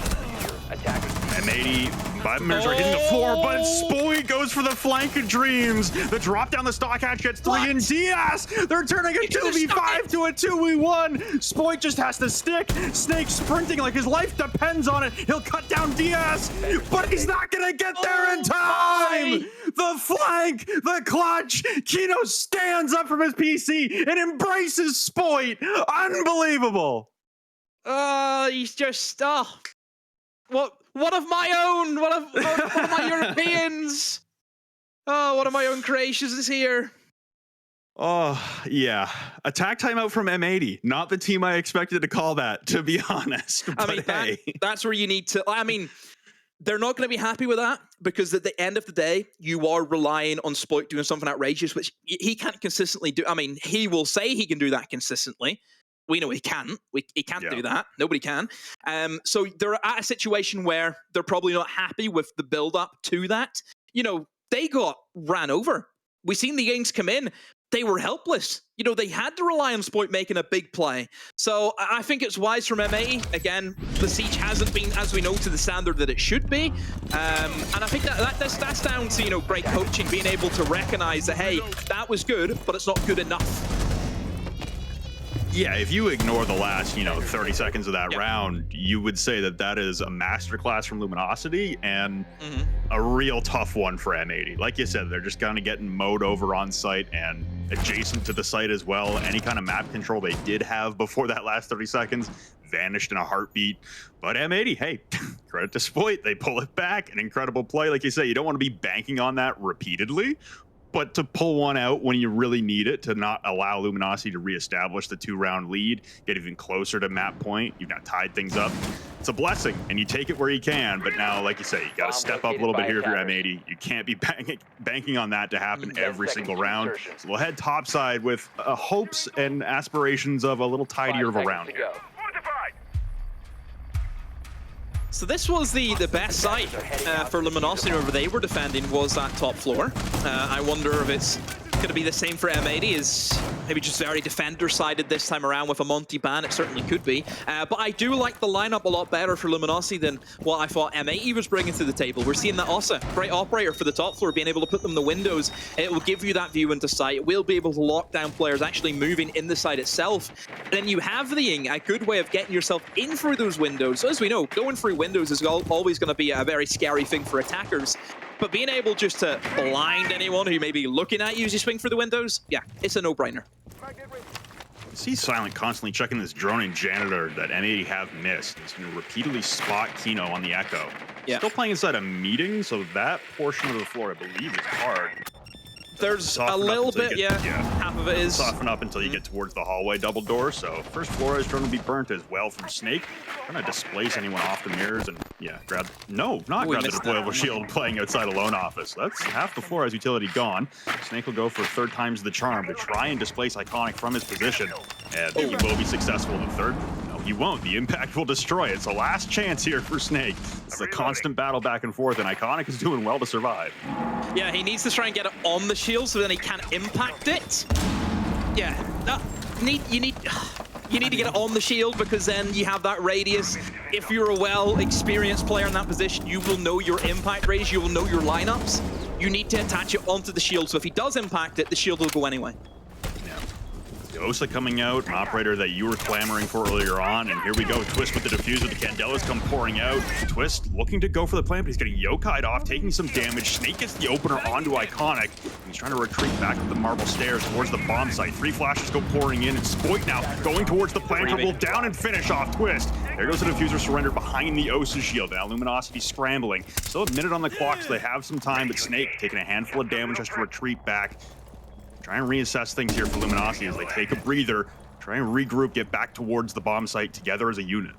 M80, 5 minutes are hitting the floor, but Spoit goes for the flank of dreams. The drop down the stock hatch gets 3, and Diaz, they're turning a 2v5 to a 2v1. Spoit just has to stick. Snake sprinting like his life depends on it. He'll cut down Diaz, but he's not gonna get there in time. The flank, the clutch. Kino stands up from his PC and embraces Spoit. Unbelievable. He's just, One of my own! One of my Europeans! Oh, one of my own creations is here. Oh, yeah. Attack timeout from M80. Not the team I expected to call that, to be honest. But I mean, hey. that's where you need to... I mean, they're not going to be happy with that, because at the end of the day, you are relying on Spoit doing something outrageous, which he can't consistently do. I mean, he will say he can do that consistently. We know he can't. He can't do that. Nobody can. So they're at a situation where they're probably not happy with the build-up to that. They got ran over. We've seen the games come in. They were helpless. They had to rely on Spoit making a big play. So I think it's wise from M80. Again, the siege hasn't been, as we know, to the standard that it should be. And I think that's down to, great coaching, being able to recognize that, hey, that was good, but it's not good enough. Yeah, if you ignore the last, 30 seconds of that round, you would say that is a masterclass from Luminosity and a real tough one for M80. Like you said, they're just kind of getting mowed over on site and adjacent to the site as well. Any kind of map control they did have before that last 30 seconds vanished in a heartbeat. But M80, hey, credit to Spoit. They pull it back. An incredible play. Like you say, you don't want to be banking on that repeatedly. But to pull one out when you really need it, to not allow Luminosity to reestablish the 2-round lead, get even closer to map point, you've not tied things up. It's a blessing, and you take it where you can. But now, like you say, you got to step up a little bit here if you're M80. You can't be banking on that to happen every single round. So we'll head topside with hopes and aspirations of a little tidier of a round here. So this was the best site for Luminosity, wherever they were defending, was that top floor. I wonder if it's going to be the same for M80, is maybe just very defender-sided this time around with a Monty ban. It certainly could be. But I do like the lineup a lot better for Luminosity than what I thought M80 was bringing to the table. We're seeing that Ossa, great operator for the top floor, being able to put them in the windows. It will give you that view into sight. It will be able to lock down players actually moving in the site itself. And then you have the Ying, a good way of getting yourself in through those windows. So as we know, going through windows is always going to be a very scary thing for attackers. But being able just to blind anyone who may be looking at you as you swing through the windows, yeah, it's a no-brainer. You see Silent constantly checking this drone and janitor that M80 have missed. He's going to repeatedly spot Kino on the Echo. Yeah. Still playing inside a meeting, so that portion of the floor, I believe, is hard. There's a little bit, yeah. Half of it is. Soften up until you get towards the hallway double door. So first floor is trying to be burnt as well from Snake. Trying to displace anyone off the mirrors and, yeah, grab the deployable shield playing outside a lone office. That's half the floor has utility gone. Snake will go for third times the charm to try and displace Iconic from his position. And he will be successful in the third. No, he won't. The impact will destroy it. It's the last chance here for Snake. It's a constant battle back and forth, and Iconic is doing well to survive. Yeah, he needs to try and get it on the shield so then he can impact it. Yeah, you need to get it on the shield because then you have that radius. If you're a well-experienced player in that position, you will know your impact radius, you will know your lineups. You need to attach it onto the shield, so if he does impact it, the shield will go anyway. Ossa coming out, an operator that you were clamoring for earlier on, and here we go. Twist with the diffuser. The Candelas come pouring out. Twist looking to go for the plant, but he's getting yokai'd off, taking some damage. Snake gets the opener onto Iconic. He's trying to retreat back up the marble stairs towards the bomb site. 3 flashes go pouring in, and Spoit now going towards the planter will down and finish off Twist. There goes the diffuser surrender behind the Ossa shield. Now Luminosity scrambling. Still a minute on the clock, so they have some time, but Snake taking a handful of damage, has to retreat back. Try and reassess things here for Luminosity as they take a breather, try and regroup, get back towards the bomb site together as a unit.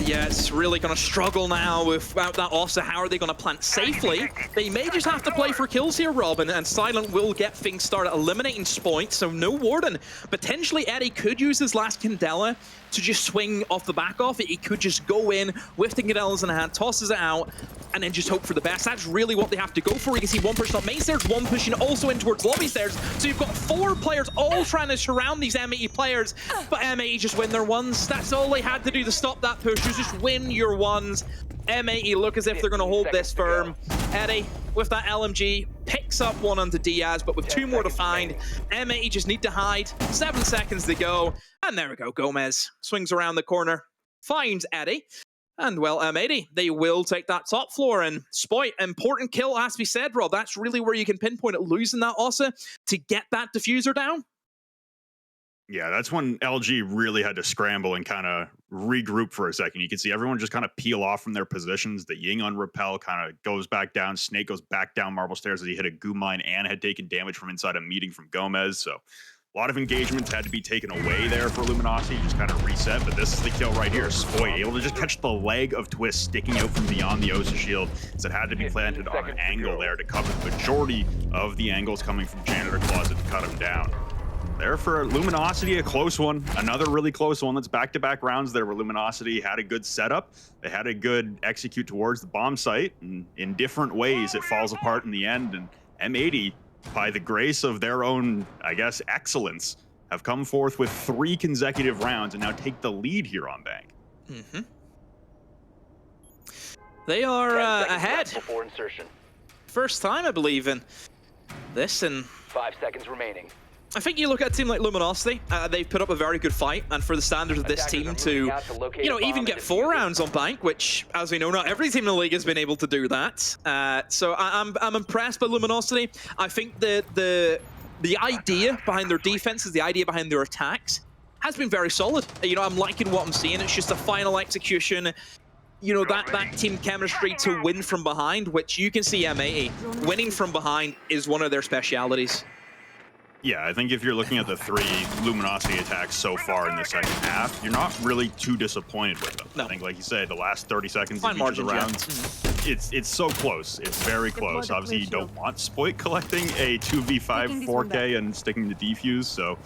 Yeah, it's really going to struggle now without that Ossa. How are they going to plant safely? They may just have to play for kills here, Rob, and Silent will get things started eliminating Spoit, so no Warden. Potentially, Eddie could use his last Candela to just swing off the back off it. He could just go in with the Candelas in hand, tosses it out, and then just hope for the best. That's really what they have to go for. You can see one pushing up main stairs, one pushing also in towards lobby stairs. So you've got 4 players all trying to surround these M80 players, but M80 just win their ones. That's all they had to do to stop that push. Just win your ones. M80 look as if they're going to hold this firm. Eddie, with that LMG, picks up one onto Diaz, but with 2 more to find, M80 just need to hide. 7 seconds to go. And there we go. Gomez swings around the corner, finds Eddie. And, well, M80, they will take that top floor. And Spoit, important kill, has to be said, Rob. That's really where you can pinpoint it, losing that Ossa to get that diffuser down. Yeah, that's when LG really had to scramble and kind of regroup for a second. You can see everyone just kind of peel off from their positions. The Ying on Repel kind of goes back down. Snake goes back down marble stairs as he hit a goo mine and had taken damage from inside a meeting from Gomez. So a lot of engagements had to be taken away there for Luminosity, just kind of reset. But this is the kill right here. Spoit able to just catch the leg of Twist sticking out from beyond the Ossa shield. So it had to be planted on an angle there to cover the majority of the angles coming from Janitor Closet to cut him down. There for Luminosity, a close one. Another really close one. That's back-to-back rounds there where Luminosity had a good setup. They had a good execute towards the bomb site. And in different ways, it falls apart in the end. And M80, by the grace of their own, I guess, excellence, have come forth with 3 consecutive rounds and now take the lead here on Bank. Mm-hmm. They are ahead. Before insertion. First time, I believe, in this. And 5 seconds remaining. I think you look at a team like Luminosity, they've put up a very good fight, and for the standards of this team to, even get 4 rounds on Bank, which, as we know, not every team in the league has been able to do that. So I'm impressed by Luminosity. I think the idea behind their defenses, the idea behind their attacks, has been very solid. I'm liking what I'm seeing. It's just the final execution. That team chemistry to win from behind, which you can see M80. Winning from behind is one of their specialities. Yeah, I think if you're looking at the 3 Luminosity attacks so far in the second half, you're not really too disappointed with them. No. I think, like you said, the last 30 seconds Fine of each of the margins, rounds, it's so close. It's very close. Obviously, you don't want Spoit collecting a 2v5 4K and sticking to defuse, so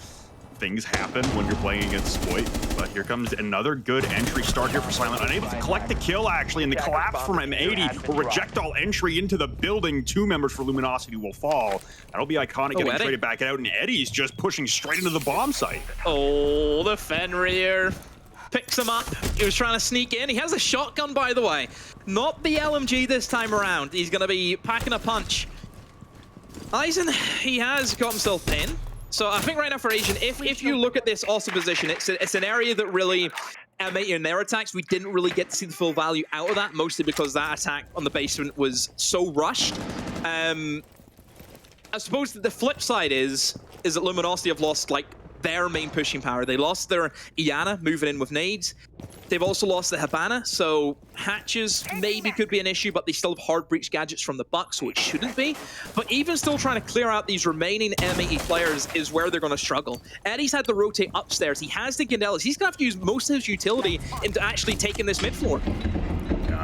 things happen when you're playing against Spoit. But here comes another good entry start here for Silent. Unable to collect the kill, actually, and the collapse from M80 will reject all entry into the building. 2 members for Luminosity will fall. That'll be iconic, getting Eddie. traded back out, and Eddie's just pushing straight into the bomb site. Oh, the Fenrir picks him up. He was trying to sneak in. He has a shotgun, by the way. Not the LMG this time around. He's going to be packing a punch. Eisen, he has got himself in. So I think right now for Asian, if you look at this also position, it's an area that really, M80 in their attacks, we didn't really get to see the full value out of that, mostly because that attack on the basement was so rushed. I suppose that the flip side is that Luminosity have lost, like, their main pushing power. They lost their Iana moving in with nades. They've also lost the Habana, so hatches maybe could be an issue, but they still have hard breach gadgets from the Buck, so it shouldn't be. But even still trying to clear out these remaining M80 players is where they're going to struggle. Eddie's had to rotate upstairs. He has the Gandelas. He's going to have to use most of his utility into actually taking this mid floor.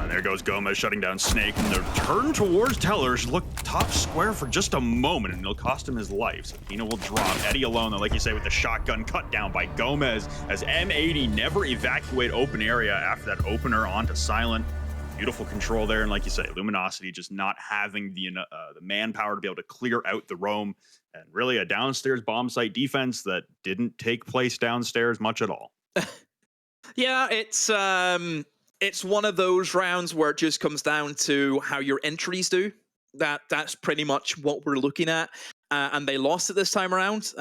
There goes Gomez shutting down Snake, and the turn towards Tellers look top square for just a moment, and it'll cost him his life. So Pina will drop. Eddie alone, though, like you say, with the shotgun cut down by Gomez, as M80 never evacuate open area after that opener onto Silent. Beautiful control there, and like you say, Luminosity just not having the manpower to be able to clear out the roam, and really a downstairs bomb site defense that didn't take place downstairs much at all. Yeah, it's one of those rounds where it just comes down to how your entries do. That's pretty much what we're looking at. And they lost it this time around.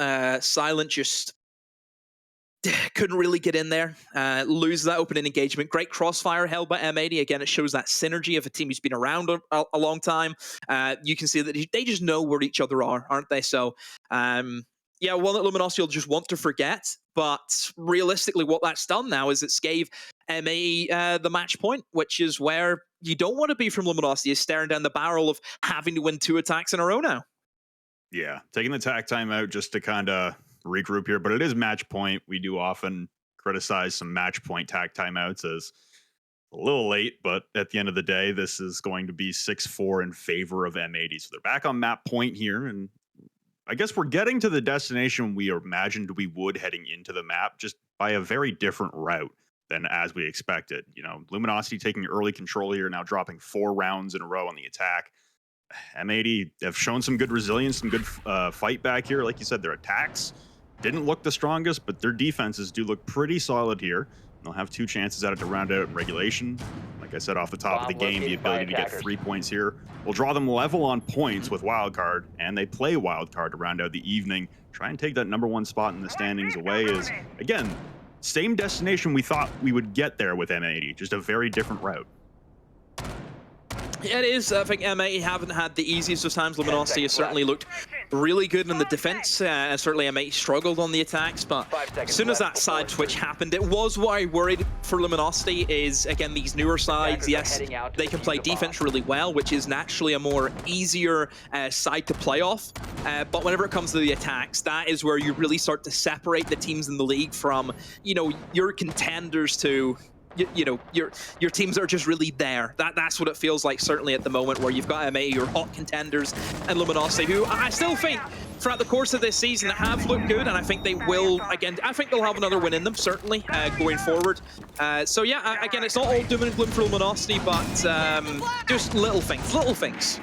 Silent just couldn't really get in there. Loses that opening engagement. Great crossfire held by M80. Again, it shows that synergy of a team who's been around a long time. You can see that they just know where each other are, aren't they? So, yeah, one that Luminosity will just want to forget. But realistically, what that's done now is it's gave M80 the match point, which is where you don't want to be from Luminosity, is staring down the barrel of having to win 2 attacks in a row now. Yeah, taking the tack time out just to kind of regroup here, but it is match point. We do often criticize some match point tack timeouts as a little late, but at the end of the day, this is going to be 6-4 in favor of M80. So they're back on map point here, and I guess we're getting to the destination we imagined we would heading into the map, just by a very different route than as we expected. You know, Luminosity taking early control here, now dropping 4 rounds in a row on the attack. M80 have shown some good resilience, some good fight back here. Like you said, their attacks didn't look the strongest, but their defenses do look pretty solid here. They'll have 2 chances at it to round out in regulation. Like I said, off the top of the game, the ability to get 3 points here will draw them level on points with Wildcard, and they play Wildcard to round out the evening. Try and take that #1 spot in the standings away is, again, same destination we thought we would get there with M80, just a very different route. Yeah, it is. I think M80 haven't had the easiest of times. Luminosity has certainly looked really good in the defense, and certainly M80 struggled on the attacks, but as soon as that side switch happened, it was what I worried for Luminosity is, again, these newer sides, yes, they can play defense really well, which is naturally a more easier side to play off, but whenever it comes to the attacks, that is where you really start to separate the teams in the league from, you know, your contenders to... You know, your teams are just really there. That's what it feels like, certainly at the moment, where you've got M80, your hot contenders, and Luminosity, who I still think throughout the course of this season have looked good, and I think they will, again, I think they'll have another win in them, certainly, going forward. So yeah, again, it's not all doom and gloom for Luminosity, but just little things.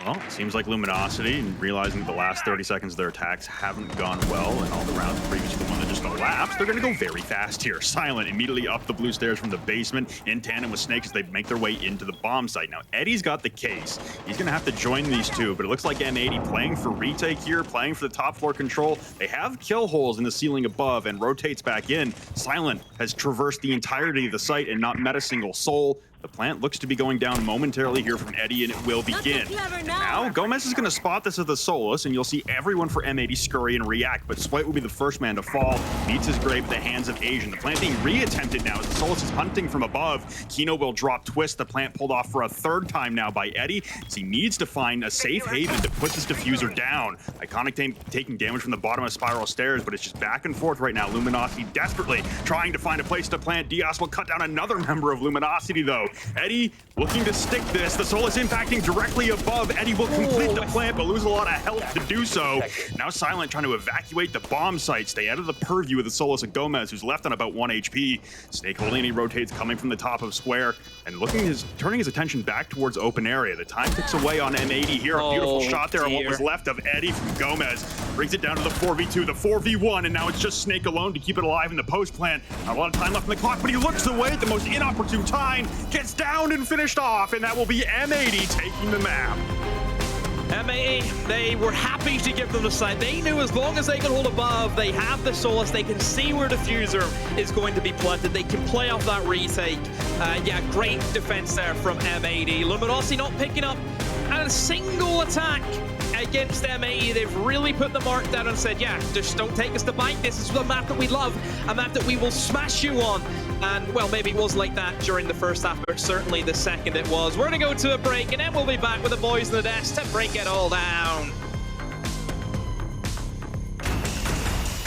Well, it seems like Luminosity, and realizing the last 30 seconds of their attacks haven't gone well, and all the rounds previous to the one that just elapsed, they're going to go very fast here. Silent immediately up the blue stairs from the basement, in tandem with Snake as they make their way into the bomb site. Now, Eddie's got the case. He's going to have to join these 2, but it looks like M80 playing for retake here, playing for the top floor control. They have kill holes in the ceiling above and rotates back in. Silent has traversed the entirety of the site and not met a single soul. The plant looks to be going down momentarily here from Eddie, and it will begin. And now, Gomez is going to spot this as the Solus, and you'll see everyone for M80 scurry and react, but Sweat will be the first man to fall. Meets his grave at the hands of Asian. The plant being re-attempted now as the Solus is hunting from above. Kino will drop Twist. The plant pulled off for a 3rd time now by Eddie, as he needs to find a safe haven to put this diffuser down. Iconic taking damage from the bottom of Spiral Stairs, but it's just back and forth right now. Luminosity desperately trying to find a place to plant. Diaz will cut down another member of Luminosity, though. Eddie looking to stick this. The Solus impacting directly above. Eddie will complete the plant, but lose a lot of health to do so. Now Silent trying to evacuate the bomb site, stay out of the purview of the Solus of Gomez, who's left on about 1 HP. Snake holding any rotates coming from the top of square, and turning his attention back towards open area. The time ticks away on M80 here. A beautiful shot there on what was left of Eddie from Gomez. Brings it down to the 4v2, the 4v1, and now it's just Snake alone to keep it alive in the post plant. Not a lot of time left on the clock, but he looks away at the most inopportune time, gets down and finished off, and that will be M80 taking the map. M80, they were happy to give them the side. They knew as long as they can hold above, they have the Solus, they can see where Diffuser is going to be planted, they can play off that retake. Yeah, great defense there from M80. Luminosity not picking up a single attack against M80. They've really put the mark down and said, yeah, just don't take us to bite. This is the map that we love, a map that we will smash you on. And, well, maybe it was like that during the first half, but certainly the second it was. We're going to go to a break, and then we'll be back with the boys in the desk to break it all down.